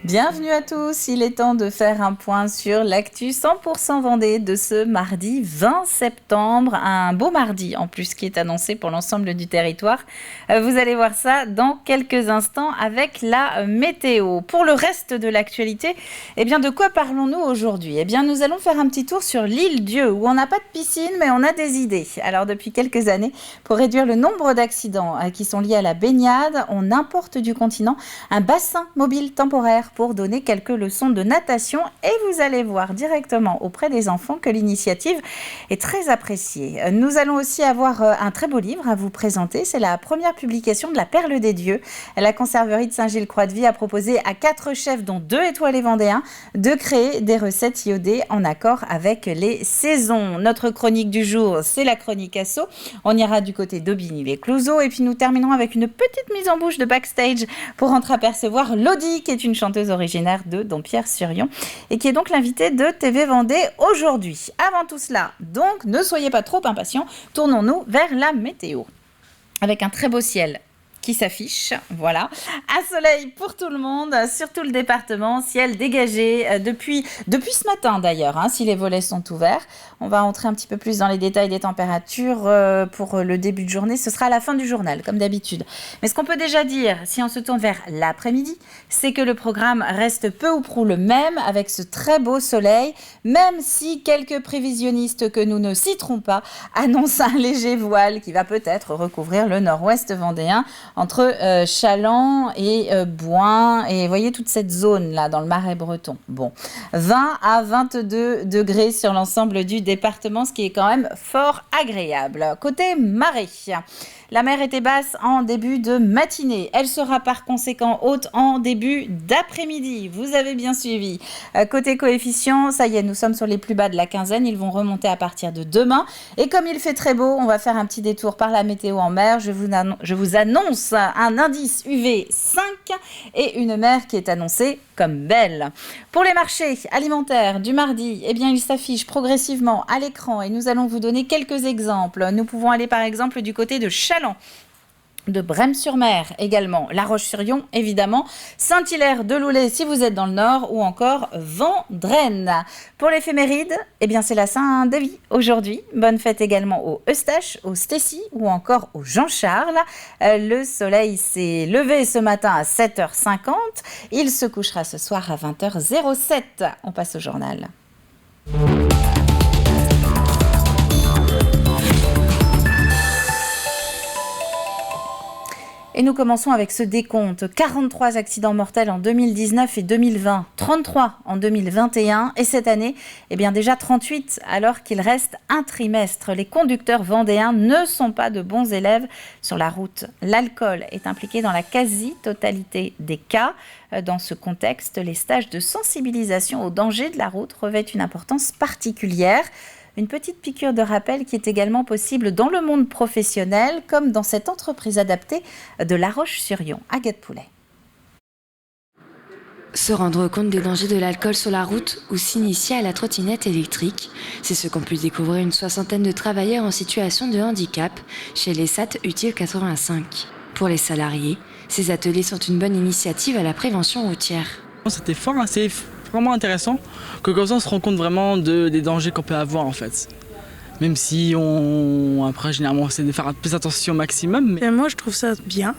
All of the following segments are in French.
Bienvenue à tous, il est temps de faire un point sur l'actu 100% Vendée de ce mardi 20 septembre, un beau mardi en plus qui est annoncé pour l'ensemble du territoire. Vous allez voir ça dans quelques instants avec la météo. Pour le reste de l'actualité, de quoi parlons-nous aujourd'hui ? Nous allons faire un petit tour sur l'île Dieu où on n'a pas de piscine mais on a des idées. Alors depuis quelques années, pour réduire le nombre d'accidents qui sont liés à la baignade, on importe du continent un bassin mobile temporaire pour donner quelques leçons de natation et vous allez voir directement auprès des enfants que l'initiative est très appréciée. Nous allons aussi avoir un très beau livre à vous présenter. C'est la première publication de la Perle des Dieux. La conserverie de Saint-Gilles-Croix-de-Vie a proposé à 4 chefs, dont 2 étoilés vendéens, de créer des recettes iodées en accord avec les saisons. Notre chronique du jour, c'est la chronique asso. On ira du côté d'Aubigny-les-Clouseaux et puis nous terminerons avec une petite mise en bouche de backstage pour entreapercevoir Lodi, qui est une chanteuse originaire de Dompierre-sur-Yon et qui est donc l'invitée de TV Vendée aujourd'hui. Avant tout cela, donc, ne soyez pas trop impatients, tournons-nous vers la météo. Avec un très beau ciel qui s'affiche, voilà. Un soleil pour tout le monde, sur tout le département, ciel dégagé depuis ce matin d'ailleurs, si les volets sont ouverts. On va entrer un petit peu plus dans les détails des températures pour le début de journée. Ce sera à la fin du journal, comme d'habitude. Mais ce qu'on peut déjà dire, si on se tourne vers l'après-midi, c'est que le programme reste peu ou prou le même, avec ce très beau soleil, même si quelques prévisionnistes que nous ne citerons pas annoncent un léger voile qui va peut-être recouvrir le nord-ouest vendéen, entre Chaland et Bouin, et vous voyez toute cette zone-là dans le Marais breton. Bon, 20 à 22 degrés sur l'ensemble du département, ce qui est quand même fort agréable. Côté marée, la mer était basse en début de matinée. Elle sera par conséquent haute en début d'après-midi. Vous avez bien suivi. Côté coefficient, ça y est, nous sommes sur les plus bas de la quinzaine. Ils vont remonter à partir de demain. Et comme il fait très beau, on va faire un petit détour par la météo en mer. Je vous annonce un indice UV 5 et une mer qui est annoncée comme belle. Pour les marchés alimentaires du mardi, ils s'affichent progressivement à l'écran et nous allons vous donner quelques exemples. Nous pouvons aller par exemple du côté de Chaland, de Brême-sur-Mer également, La Roche-sur-Yon évidemment, Saint-Hilaire-de-Loulay si vous êtes dans le nord ou encore Vendrenne. Pour l'éphéméride, c'est la Saint-Davy aujourd'hui. Bonne fête également au Eustache, au Stécy ou encore au Jean-Charles. Le soleil s'est levé ce matin à 7h50. Il se couchera ce soir à 20h07. On passe au journal. Et nous commençons avec ce décompte. 43 accidents mortels en 2019 et 2020, 33 en 2021 et cette année, déjà 38 alors qu'il reste un trimestre. Les conducteurs vendéens ne sont pas de bons élèves sur la route. L'alcool est impliqué dans la quasi-totalité des cas. Dans ce contexte, les stages de sensibilisation au danger de la route revêtent une importance particulière. Une petite piqûre de rappel qui est également possible dans le monde professionnel, comme dans cette entreprise adaptée de La Roche-sur-Yon. Agathe Poulet. Se rendre compte des dangers de l'alcool sur la route ou s'initier à la trottinette électrique, c'est ce qu'ont pu découvrir une 60aine de travailleurs en situation de handicap chez les SAT Utile 85. Pour les salariés, ces ateliers sont une bonne initiative à la prévention routière. C'était c'est vraiment intéressant que comme ça on se rend compte vraiment des dangers qu'on peut avoir en fait. Même si après généralement on essaie de faire plus attention au maximum. Mais moi je trouve ça bien,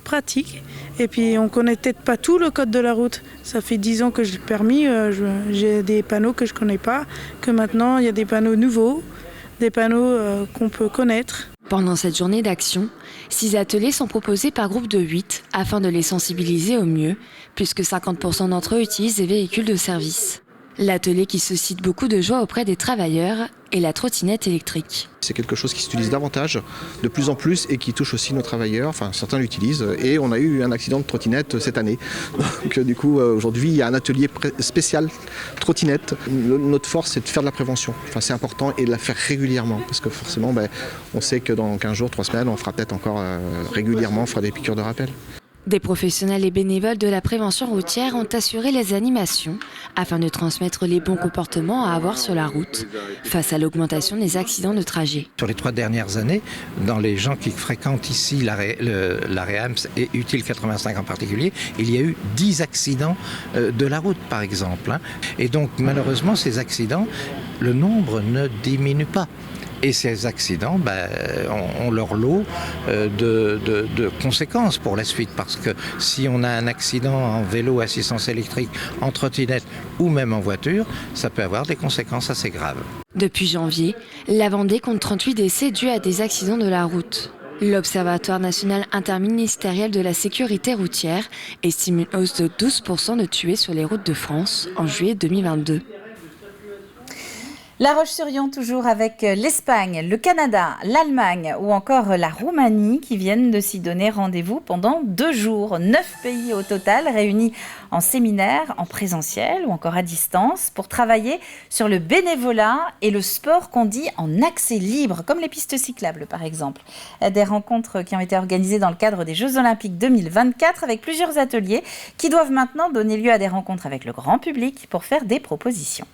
pratique. Et puis on connaît peut-être pas tout le code de la route. Ça fait 10 ans que j'ai le permis, j'ai des panneaux que je connais pas, que maintenant il y a des panneaux nouveaux, des panneaux qu'on peut connaître. Pendant cette journée d'action, 6 ateliers sont proposés par groupe de 8 afin de les sensibiliser au mieux, puisque 50% d'entre eux utilisent des véhicules de service. L'atelier qui suscite beaucoup de joie auprès des travailleurs est la trottinette électrique. C'est quelque chose qui s'utilise davantage, de plus en plus, et qui touche aussi nos travailleurs. Enfin, certains l'utilisent. Et on a eu un accident de trottinette cette année. Donc, du coup, aujourd'hui, il y a un atelier spécial trottinette. Notre force, c'est de faire de la prévention. Enfin, c'est important et de la faire régulièrement. Parce que forcément, on sait que dans 15 jours, 3 semaines, on fera peut-être encore régulièrement, on fera des piqûres de rappel. Des professionnels et bénévoles de la prévention routière ont assuré les animations afin de transmettre les bons comportements à avoir sur la route face à l'augmentation des accidents de trajet. Sur les 3 dernières années, dans les gens qui fréquentent ici l'arrêt AMS et Utile 85 en particulier, il y a eu 10 accidents de la route par exemple. Et donc malheureusement ces accidents, le nombre ne diminue pas. Et ces accidents ont leur lot de conséquences pour la suite. Parce que si on a un accident en vélo, assistance électrique, en trottinette ou même en voiture, ça peut avoir des conséquences assez graves. Depuis janvier, la Vendée compte 38 décès dus à des accidents de la route. L'Observatoire national interministériel de la sécurité routière estime une hausse de 12% de tués sur les routes de France en juillet 2022. La Roche-sur-Yon, toujours avec l'Espagne, le Canada, l'Allemagne ou encore la Roumanie qui viennent de s'y donner rendez-vous pendant 2 jours. 9 pays au total réunis en séminaire, en présentiel ou encore à distance pour travailler sur le bénévolat et le sport qu'on dit en accès libre, comme les pistes cyclables par exemple. Des rencontres qui ont été organisées dans le cadre des Jeux Olympiques 2024 avec plusieurs ateliers qui doivent maintenant donner lieu à des rencontres avec le grand public pour faire des propositions.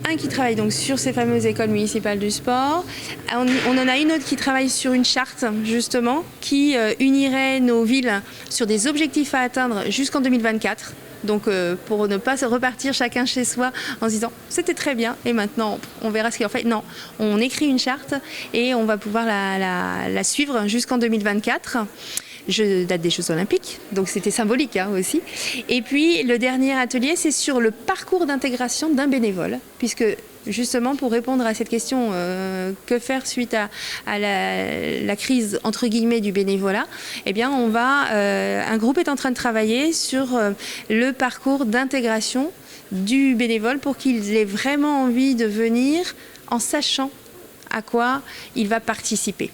Un qui travaille donc sur ces fameuses écoles municipales du sport. On en a une autre qui travaille sur une charte justement qui unirait nos villes sur des objectifs à atteindre jusqu'en 2024. Donc pour ne pas se repartir chacun chez soi en se disant c'était très bien et maintenant on verra ce qu'il en fait. Non, on écrit une charte et on va pouvoir la suivre jusqu'en 2024. Date des Jeux Olympiques, donc c'était symbolique aussi. Et puis le dernier atelier, c'est sur le parcours d'intégration d'un bénévole, puisque justement pour répondre à cette question, que faire suite à la crise entre guillemets du bénévolat, eh bien un groupe est en train de travailler sur le parcours d'intégration du bénévole pour qu'il ait vraiment envie de venir en sachant à quoi il va participer.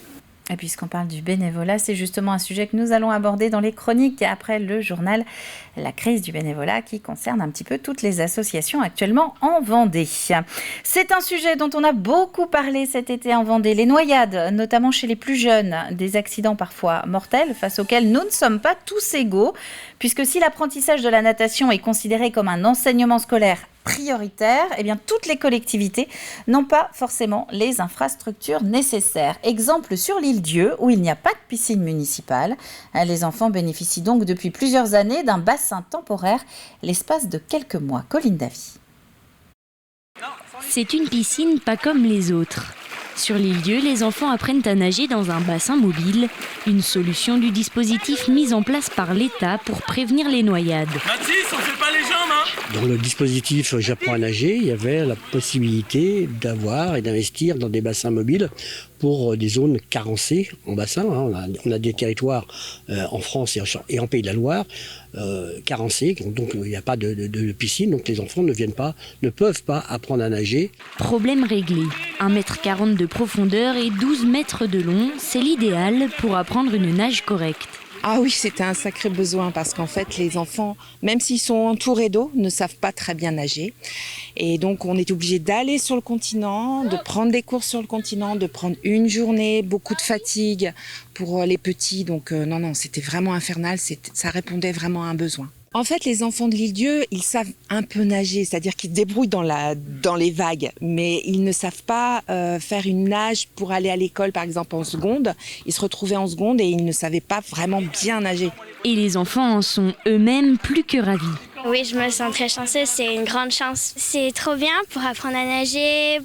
Et puisqu'on parle du bénévolat, c'est justement un sujet que nous allons aborder dans les chroniques après le journal La crise du bénévolat qui concerne un petit peu toutes les associations actuellement en Vendée. C'est un sujet dont on a beaucoup parlé cet été en Vendée, les noyades, notamment chez les plus jeunes, des accidents parfois mortels face auxquels nous ne sommes pas tous égaux, puisque si l'apprentissage de la natation est considéré comme un enseignement scolaire prioritaire, eh bien toutes les collectivités n'ont pas forcément les infrastructures nécessaires. Exemple sur l'île Dieu, où il n'y a pas de piscine municipale. Les enfants bénéficient donc depuis plusieurs années d'un bassin temporaire, l'espace de quelques mois. Colline Davy. C'est une piscine pas comme les autres. Sur l'île Dieu, les enfants apprennent à nager dans un bassin mobile, une solution du dispositif mis en place par l'État pour prévenir les noyades. Mathis, on fait pas les jambes, hein ? Dans le dispositif J'apprends à nager, il y avait la possibilité d'avoir et d'investir dans des bassins mobiles pour des zones carencées en bassin. On a des territoires en France et en Pays de la Loire carencés, donc il n'y a pas de piscine, donc les enfants ne peuvent pas apprendre à nager. Problème réglé. 1,40 m de profondeur et 12 mètres de long, c'est l'idéal pour apprendre une nage correcte. Ah oui, c'était un sacré besoin parce qu'en fait, les enfants, même s'ils sont entourés d'eau, ne savent pas très bien nager. Et donc, on est obligé d'aller sur le continent, de prendre des cours sur le continent, de prendre une journée, beaucoup de fatigue pour les petits. Donc, non, c'était vraiment infernal. Ça répondait vraiment à un besoin. En fait, les enfants de l'île Dieu, ils savent un peu nager, c'est-à-dire qu'ils se débrouillent dans les vagues, mais ils ne savent pas faire une nage pour aller à l'école, par exemple en seconde. Ils se retrouvaient en seconde et ils ne savaient pas vraiment bien nager. Et les enfants en sont eux-mêmes plus que ravis. Oui, je me sens très chanceuse, c'est une grande chance. C'est trop bien pour apprendre à nager,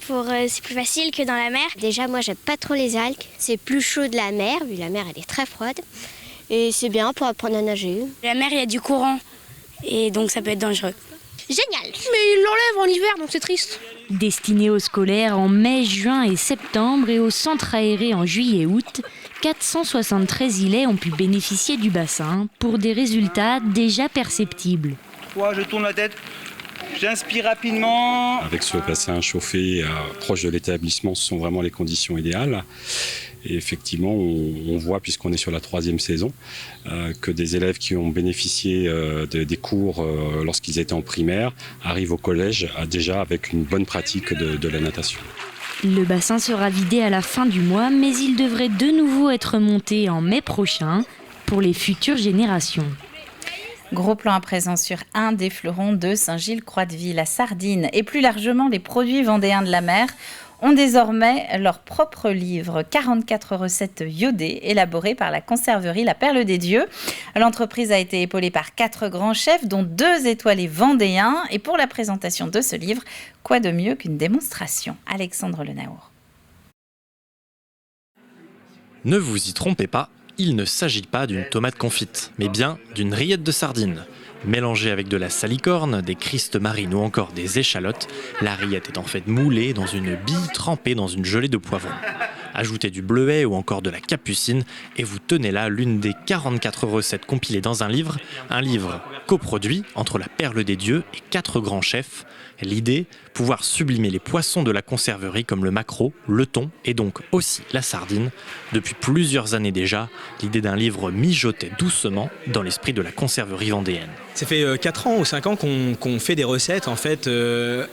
c'est plus facile que dans la mer. Déjà, moi, j'aime pas trop les algues. C'est plus chaud de la mer, vu la mer, elle est très froide. Et c'est bien pour apprendre à nager. La mer, il y a du courant. Et donc ça peut être dangereux. Génial! Mais ils l'enlèvent en hiver, donc c'est triste. Destiné aux scolaires en mai, juin et septembre et aux centres aérés en juillet et août, 473 îlets ont pu bénéficier du bassin pour des résultats déjà perceptibles. Je tourne la tête, j'inspire rapidement. Avec ce bassin chauffé proche de l'établissement, ce sont vraiment les conditions idéales. Et effectivement, on voit, puisqu'on est sur la 3e saison, que des élèves qui ont bénéficié des cours lorsqu'ils étaient en primaire arrivent au collège déjà avec une bonne pratique de la natation. Le bassin sera vidé à la fin du mois, mais il devrait de nouveau être monté en mai prochain pour les futures générations. Gros plan à présent sur un des fleurons de Saint-Gilles-Croix-de-Vie, la sardine, et plus largement les produits vendéens de la mer ont désormais leur propre livre, 44 recettes iodées élaborées par la conserverie La Perle des Dieux. L'entreprise a été épaulée par 4 grands chefs, dont 2 étoilés vendéens. Et pour la présentation de ce livre, quoi de mieux qu'une démonstration ? Alexandre Lenaour. Ne vous y trompez pas, il ne s'agit pas d'une tomate confite, mais bien d'une rillette de sardines. Mélangée avec de la salicorne, des cristes marines ou encore des échalotes, la rillette est en fait moulée dans une bille trempée dans une gelée de poivron. Ajoutez du bleuet ou encore de la capucine et vous tenez là l'une des 44 recettes compilées dans un livre coproduit entre la Perle des Dieux et 4 grands chefs. L'idée, pouvoir sublimer les poissons de la conserverie comme le maquereau, le thon et donc aussi la sardine. Depuis plusieurs années déjà, l'idée d'un livre mijotait doucement dans l'esprit de la conserverie vendéenne. Ça fait 4 ans ou 5 ans qu'on fait des recettes en fait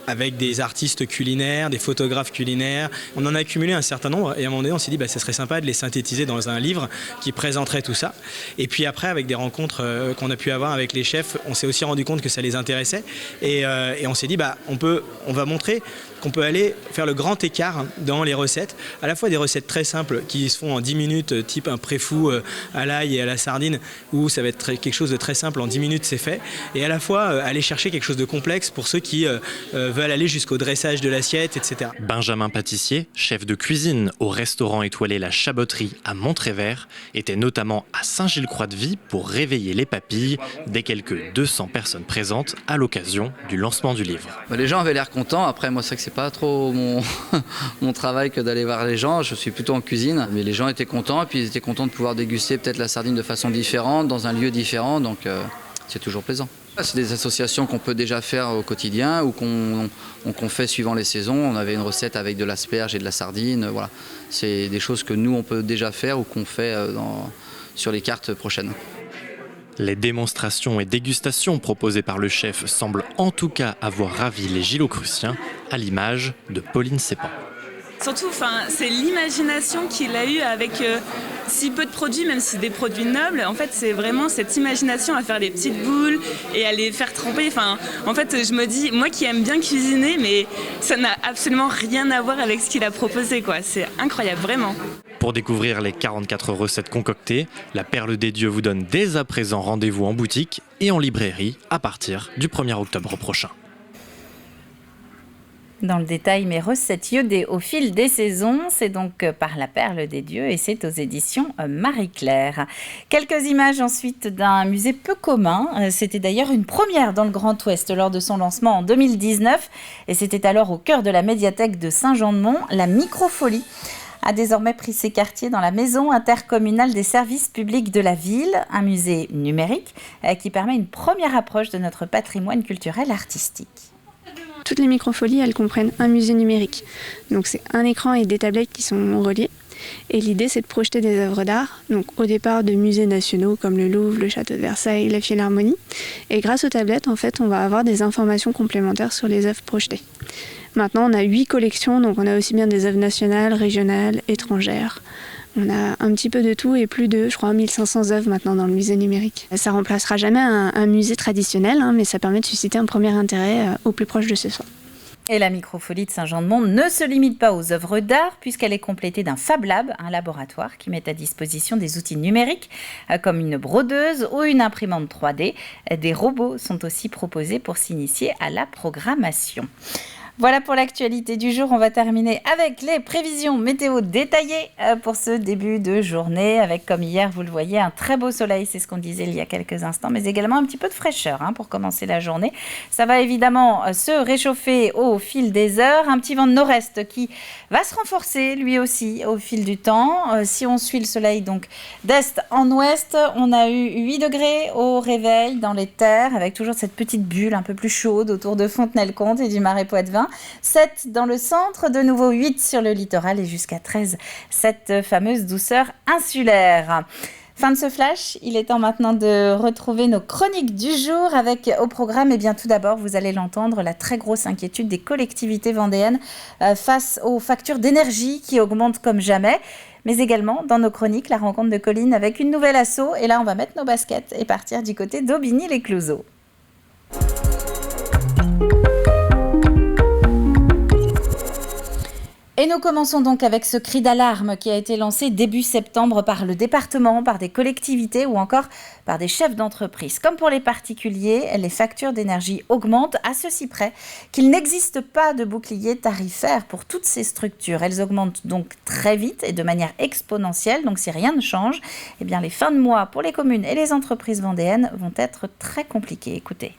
avec des artistes culinaires, des photographes culinaires. On en a accumulé un certain nombre et à un moment donné on s'est dit ça serait sympa de les synthétiser dans un livre qui présenterait tout ça. Et puis après avec des rencontres qu'on a pu avoir avec les chefs, on s'est aussi rendu compte que ça les intéressait et on s'est dit on va montrer qu'on peut aller faire le grand écart dans les recettes, à la fois des recettes très simples qui se font en 10 minutes, type un préfou à l'ail et à la sardine, où ça va être quelque chose de très simple, en 10 minutes c'est fait, et à la fois aller chercher quelque chose de complexe pour ceux qui veulent aller jusqu'au dressage de l'assiette, etc. Benjamin Pâtissier, chef de cuisine au restaurant étoilé La Chaboterie à Montrévert, était notamment à Saint-Gilles-Croix-de-Vie pour réveiller les papilles des quelques 200 personnes présentes à l'occasion du lancement du livre. Les gens avaient l'air contents, après moi c'est que c'est pas trop mon travail que d'aller voir les gens, je suis plutôt en cuisine, mais les gens étaient contents et puis ils étaient contents de pouvoir déguster peut-être la sardine de façon différente, dans un lieu différent, donc c'est toujours plaisant. C'est des associations qu'on peut déjà faire au quotidien ou qu'on fait suivant les saisons. On avait une recette avec de l'asperge et de la sardine, voilà. C'est des choses que nous on peut déjà faire ou qu'on fait sur les cartes prochaines. Les démonstrations et dégustations proposées par le chef semblent en tout cas avoir ravi les Gilocruciens, à l'image de Pauline Sépan. Surtout, c'est l'imagination qu'il a eue avec si peu de produits, même si des produits nobles. En fait, c'est vraiment cette imagination à faire des petites boules et à les faire tremper. En fait, je me dis, moi qui aime bien cuisiner, mais ça n'a absolument rien à voir avec ce qu'il a proposé, quoi. C'est incroyable, vraiment. Pour découvrir les 44 recettes concoctées, la Perle des Dieux vous donne dès à présent rendez-vous en boutique et en librairie à partir du 1er octobre prochain. Dans le détail, mes recettes iodées au fil des saisons, c'est donc par La Perle des Dieux et c'est aux éditions Marie-Claire. Quelques images ensuite d'un musée peu commun. C'était d'ailleurs une première dans le Grand Ouest lors de son lancement en 2019 et c'était alors au cœur de la médiathèque de Saint-Jean-de-Mont, la Microfolie a désormais pris ses quartiers dans la maison intercommunale des services publics de la ville, un musée numérique qui permet une première approche de notre patrimoine culturel artistique. Toutes les microfolies, elles comprennent un musée numérique. Donc c'est un écran et des tablettes qui sont reliés. Et l'idée, c'est de projeter des œuvres d'art, donc au départ de musées nationaux comme le Louvre, le Château de Versailles, la Philharmonie. Et grâce aux tablettes, en fait, on va avoir des informations complémentaires sur les œuvres projetées. Maintenant, on a 8 collections, donc on a aussi bien des œuvres nationales, régionales, étrangères. On a un petit peu de tout et plus de, 1500 œuvres maintenant dans le musée numérique. Ça remplacera jamais un musée traditionnel, mais ça permet de susciter un premier intérêt au plus proche de ce soi. Et la Microfolie de Saint-Jean-de-Mont ne se limite pas aux œuvres d'art puisqu'elle est complétée d'un Fab Lab, un laboratoire qui met à disposition des outils numériques comme une brodeuse ou une imprimante 3D. Des robots sont aussi proposés pour s'initier à la programmation. Voilà pour l'actualité du jour. On va terminer avec les prévisions météo détaillées pour ce début de journée. Avec, comme hier, vous le voyez, un très beau soleil, c'est ce qu'on disait il y a quelques instants, mais également un petit peu de fraîcheur pour commencer la journée. Ça va évidemment se réchauffer au fil des heures. Un petit vent de nord-est qui va se renforcer lui aussi au fil du temps. Si on suit le soleil donc d'est en ouest, on a eu 8 degrés au réveil dans les terres avec toujours cette petite bulle un peu plus chaude autour de Fontenay-le-Comte et du Marais Poitevin. 7 dans le centre, de nouveau 8 sur le littoral et jusqu'à 13, cette fameuse douceur insulaire. Fin de ce flash, il est temps maintenant de retrouver nos chroniques du jour avec au programme, tout d'abord, vous allez l'entendre, la très grosse inquiétude des collectivités vendéennes face aux factures d'énergie qui augmentent comme jamais. mais également dans nos chroniques, la rencontre de Colline avec une nouvelle asso. Et là, on va mettre nos baskets et partir du côté d'Aubigny-les-Clouseaux. Et nous commençons donc avec ce cri d'alarme qui a été lancé début septembre par le département, par des collectivités ou encore par des chefs d'entreprise. Comme pour les particuliers, les factures d'énergie augmentent à ceci près qu'il n'existe pas de bouclier tarifaire pour toutes ces structures. Elles augmentent donc très vite et de manière exponentielle. Donc si rien ne change, eh bien les fins de mois pour les communes et les entreprises vendéennes vont être très compliquées. Écoutez.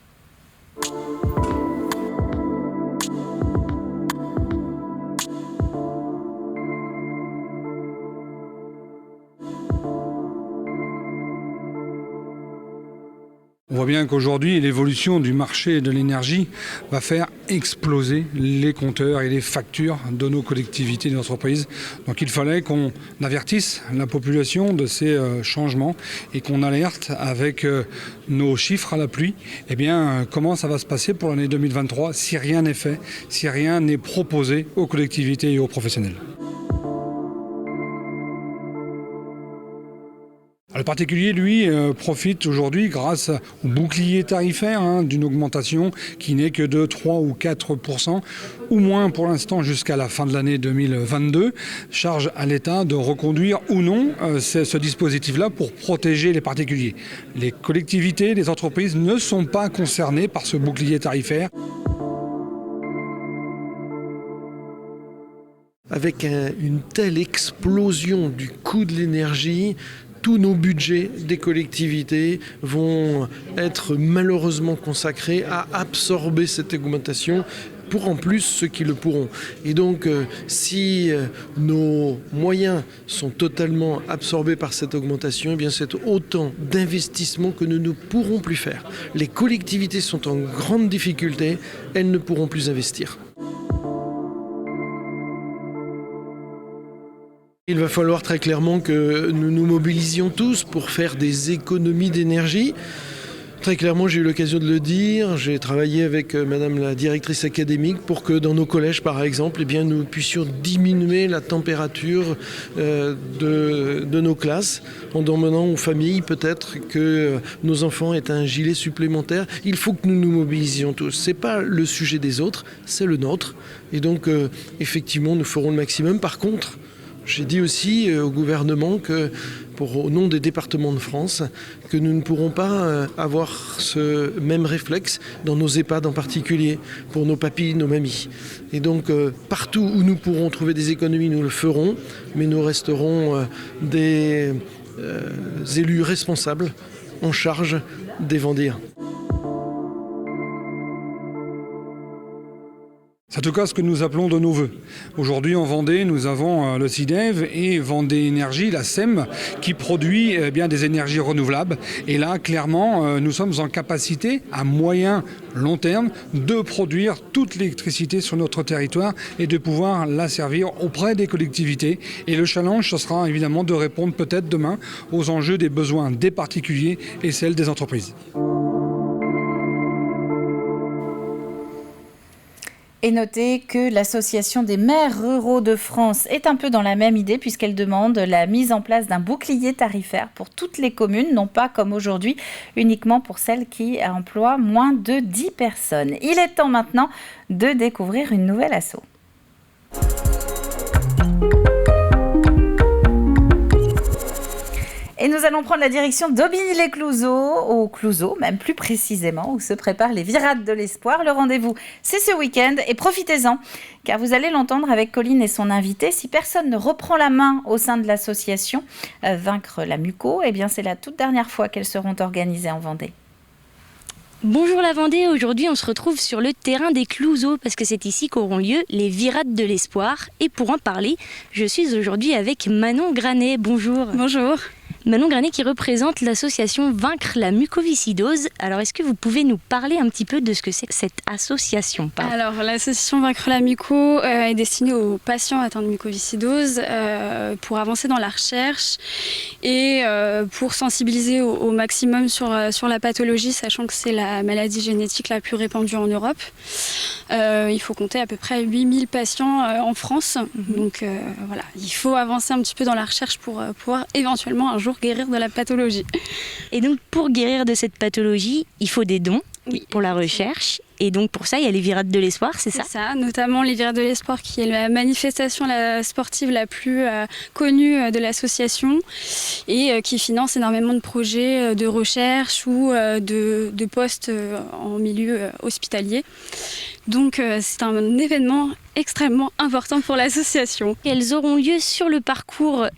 On voit bien qu'aujourd'hui, l'évolution du marché de l'énergie va faire exploser les compteurs et les factures de nos collectivités et des entreprises. Donc il fallait qu'on avertisse la population de ces changements et qu'on alerte avec nos chiffres à l'appui, eh bien, comment ça va se passer pour l'année 2023 si rien n'est fait, si rien n'est proposé aux collectivités et aux professionnels. Le particulier, lui, profite aujourd'hui grâce au bouclier tarifaire d'une augmentation qui n'est que de 3 ou 4%, ou moins pour l'instant jusqu'à la fin de l'année 2022. Charge à l'État de reconduire ou non ce dispositif-là pour protéger les particuliers. Les collectivités, les entreprises ne sont pas concernées par ce bouclier tarifaire. Avec une telle explosion du coût de l'énergie, tous nos budgets des collectivités vont être malheureusement consacrés à absorber cette augmentation pour en plus ceux qui le pourront. Et donc si nos moyens sont totalement absorbés par cette augmentation, eh bien c'est autant d'investissements que nous ne pourrons plus faire. Les collectivités sont en grande difficulté, elles ne pourront plus investir. Il va falloir très clairement que nous nous mobilisions tous pour faire des économies d'énergie. Très clairement, j'ai eu l'occasion de le dire, j'ai travaillé avec Madame la directrice académique pour que dans nos collèges, par exemple, eh bien, nous puissions diminuer la température de nos classes en demandant aux familles peut-être que nos enfants aient un gilet supplémentaire. Il faut que nous nous mobilisions tous. Ce n'est pas le sujet des autres, c'est le nôtre. Et donc, effectivement, nous ferons le maximum. Par contre, j'ai dit aussi au gouvernement que, au nom des départements de France, que nous ne pourrons pas avoir ce même réflexe dans nos EHPAD en particulier, pour nos papis, nos mamies. Et donc, partout où nous pourrons trouver des économies, nous le ferons, mais nous resterons des élus responsables en charge des Vendéens. C'est en tout cas ce que nous appelons de nos voeux. Aujourd'hui en Vendée, nous avons le CIDEV et Vendée Énergie, la SEM, qui produit bien des énergies renouvelables. Et là, clairement, nous sommes en capacité, à moyen, long terme, de produire toute l'électricité sur notre territoire et de pouvoir la servir auprès des collectivités. Et le challenge, ce sera évidemment de répondre peut-être demain aux enjeux des besoins des particuliers et celles des entreprises. Et notez que l'Association des maires ruraux de France est un peu dans la même idée puisqu'elle demande la mise en place d'un bouclier tarifaire pour toutes les communes, non pas comme aujourd'hui, uniquement pour celles qui emploient moins de 10 personnes. Il est temps maintenant de découvrir une nouvelle asso. Et nous allons prendre la direction d'Aubigny-les-Clouseaux, au Clouseaux, même plus précisément, où se préparent les Virades de l'Espoir. Le rendez-vous, c'est ce week-end et profitez-en, car vous allez l'entendre avec Colline et son invité. Si personne ne reprend la main au sein de l'association Vaincre la Muco, eh bien c'est la toute dernière fois qu'elles seront organisées en Vendée. Bonjour la Vendée, aujourd'hui on se retrouve sur le terrain des Clouseaux parce que c'est ici qu'auront lieu les Virades de l'Espoir. Et pour en parler, je suis aujourd'hui avec Manon Granet. Bonjour. Bonjour. Manon Granet qui représente l'association Vaincre la mucoviscidose. Alors, est-ce que vous pouvez nous parler un petit peu de ce que c'est que cette association? Alors, l'association Vaincre la muco est destinée aux patients atteints de mucoviscidose pour avancer dans la recherche et pour sensibiliser au maximum sur la pathologie, sachant que c'est la maladie génétique la plus répandue en Europe. Il faut compter à peu près 8000 patients en France. Donc voilà, il faut avancer un petit peu dans la recherche pour pouvoir éventuellement un jour guérir de la pathologie. Et donc pour guérir de cette pathologie, il faut des dons pour la recherche. Et donc pour ça, il y a les Virades de l'Espoir, c'est ça? C'est ça, notamment les Virades de l'Espoir qui est la manifestation sportive la plus connue de l'association et qui finance énormément de projets de recherche ou de postes en milieu hospitalier. Donc c'est un événement extrêmement important pour l'association. Elles auront lieu sur le parcours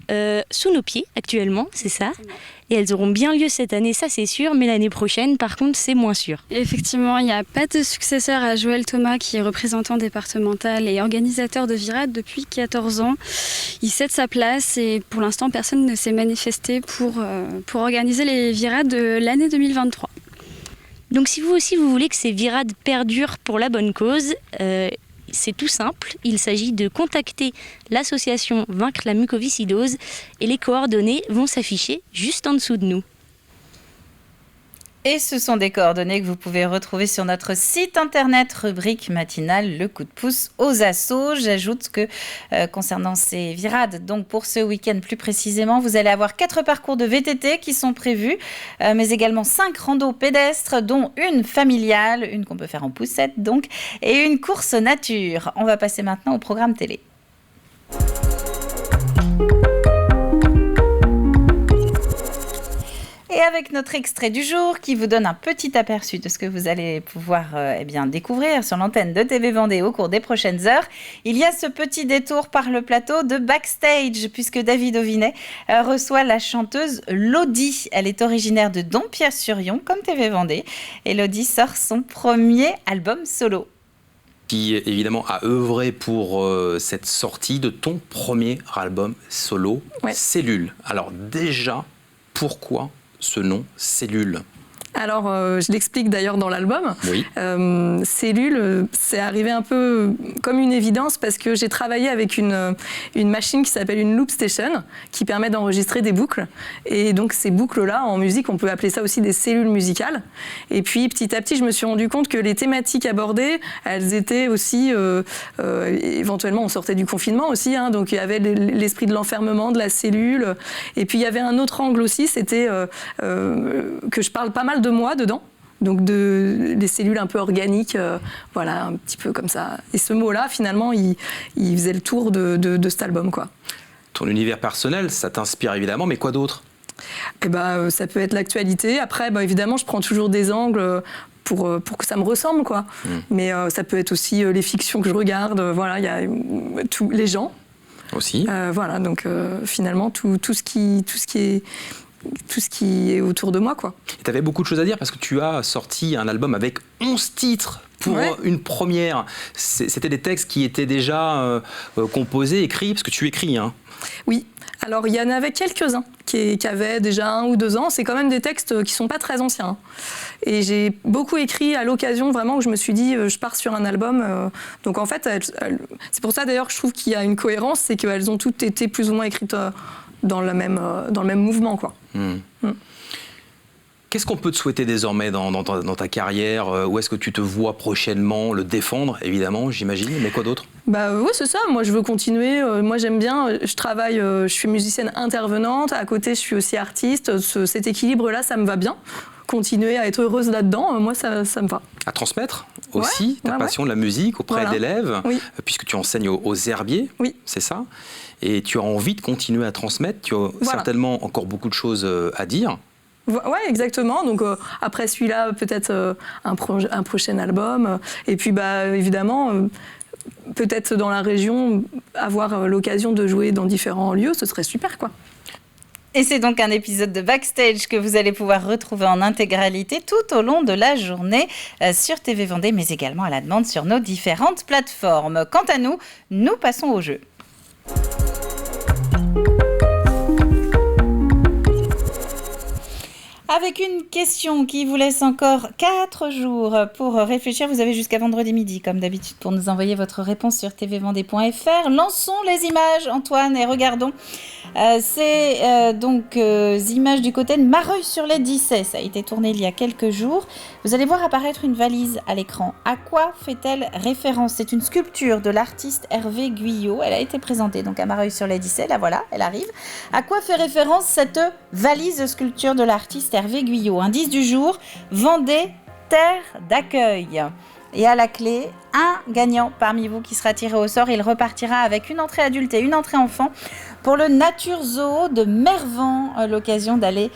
sous nos pieds actuellement, c'est ça? Et elles auront bien lieu cette année, ça c'est sûr, mais l'année prochaine, par contre, c'est moins sûr. Effectivement, il n'y a pas de successeur à Joël Thomas, qui est représentant départemental et organisateur de Virades depuis 14 ans. Il cède sa place et pour l'instant, personne ne s'est manifesté pour organiser les Virades de l'année 2023. Donc si vous aussi, vous voulez que ces Virades perdurent pour la bonne cause, c'est tout simple, il s'agit de contacter l'association Vaincre la mucoviscidose et les coordonnées vont s'afficher juste en dessous de nous. Et ce sont des coordonnées que vous pouvez retrouver sur notre site internet, rubrique matinale, le coup de pouce aux assos. J'ajoute que concernant ces Virades, donc pour ce week-end plus précisément, vous allez avoir 4 parcours de VTT qui sont prévus, mais également 5 randos pédestres, dont une familiale, une qu'on peut faire en poussette donc, et une course nature. On va passer maintenant au programme télé. Et avec notre extrait du jour qui vous donne un petit aperçu de ce que vous allez pouvoir découvrir sur l'antenne de TV Vendée au cours des prochaines heures, il y a ce petit détour par le plateau de Backstage puisque David Auvinet reçoit la chanteuse Lodi. Elle est originaire de Dompierre-sur-Yon comme TV Vendée et Lodi sort son premier album solo. Qui évidemment a œuvré pour cette sortie de ton premier album solo, ouais. Cellule. Alors déjà, pourquoi ce nom Cellule? Alors, je l'explique d'ailleurs dans l'album. Oui. Cellule, c'est arrivé un peu comme une évidence parce que j'ai travaillé avec une machine qui s'appelle une loop station qui permet d'enregistrer des boucles. Et donc, ces boucles-là, en musique, on peut appeler ça aussi des cellules musicales. Et puis, petit à petit, je me suis rendu compte que les thématiques abordées, elles étaient aussi, éventuellement, on sortait du confinement aussi, hein, donc il y avait l'esprit de l'enfermement, de la cellule. Et puis, il y avait un autre angle aussi, c'était que je parle pas mal de moi dedans, donc des cellules un peu organiques, voilà, un petit peu comme ça. Et ce mot-là, finalement, il faisait le tour de cet album, quoi. Ton univers personnel, ça t'inspire évidemment, mais quoi d'autre? Ça peut être l'actualité. Après, évidemment, je prends toujours des angles pour que ça me ressemble, quoi. Mais ça peut être aussi les fictions que je regarde. Voilà, il y a les gens. Aussi. Voilà, donc finalement, tout ce qui est autour de moi, quoi. Tu avais beaucoup de choses à dire parce que tu as sorti un album avec 11 titres pour une première. C'était des textes qui étaient déjà composés, écrits, parce que tu écris, hein. Oui. Alors, il y en avait quelques-uns qui avaient déjà 1 ou 2 ans. C'est quand même des textes qui ne sont pas très anciens. Et j'ai beaucoup écrit à l'occasion, vraiment, où je me suis dit, je pars sur un album. Donc, en fait, c'est pour ça, d'ailleurs, que je trouve qu'il y a une cohérence, c'est qu'elles ont toutes été plus ou moins écrites dans le même mouvement, quoi. Qu'est-ce qu'on peut te souhaiter désormais dans ta carrière? Où est-ce que tu te vois prochainement le défendre, évidemment, j'imagine, mais quoi d'autre? Oui, c'est ça. Moi, je veux continuer. Moi, j'aime bien. Je travaille, je suis musicienne intervenante. À côté, je suis aussi artiste. Cet équilibre-là, ça me va bien. Continuer à être heureuse là-dedans, moi, ça me va. À transmettre aussi ta passion de la musique auprès d'élèves, puisque tu enseignes aux herbiers, c'est ça? Et tu as envie de continuer à transmettre. Tu as certainement encore beaucoup de choses à dire. Oui, exactement. Donc après celui-là, peut-être un prochain album. Et puis évidemment, peut-être dans la région, avoir l'occasion de jouer dans différents lieux, ce serait super, quoi. Et c'est donc un épisode de Backstage que vous allez pouvoir retrouver en intégralité tout au long de la journée sur TV Vendée, mais également à la demande sur nos différentes plateformes. Quant à nous, nous passons au jeu. Avec une question qui vous laisse encore 4 jours pour réfléchir. Vous avez jusqu'à vendredi midi, comme d'habitude, pour nous envoyer votre réponse sur tvvendée.fr. Lançons les images, Antoine, et regardons. C'est donc images du côté de Mareuil-sur-les-Dissets. Ça a été tourné il y a quelques jours. Vous allez voir apparaître une valise à l'écran. À quoi fait-elle référence? C'est une sculpture de l'artiste Hervé Guyot. Elle a été présentée donc à Mareuil-sur-les-Dissets. Là, voilà, elle arrive. À quoi fait référence cette valise sculpture de l'artiste Hervé Guyot? Indice du jour, Vendée, terre d'accueil. Et à la clé, un gagnant parmi vous qui sera tiré au sort. Il repartira avec une entrée adulte et une entrée enfant pour le Nature Zoo de Mervan. L'occasion d'aller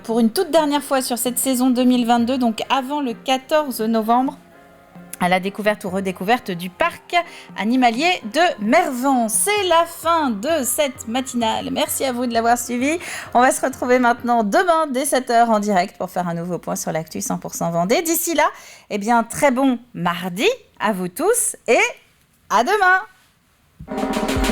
pour une toute dernière fois sur cette saison 2022, donc avant le 14 novembre, à la découverte ou redécouverte du parc animalier de Mervan. C'est la fin de cette matinale. Merci à vous de l'avoir suivi. On va se retrouver maintenant demain dès 7h en direct pour faire un nouveau point sur l'actu 100% Vendée. D'ici là, très bon mardi à vous tous et à demain.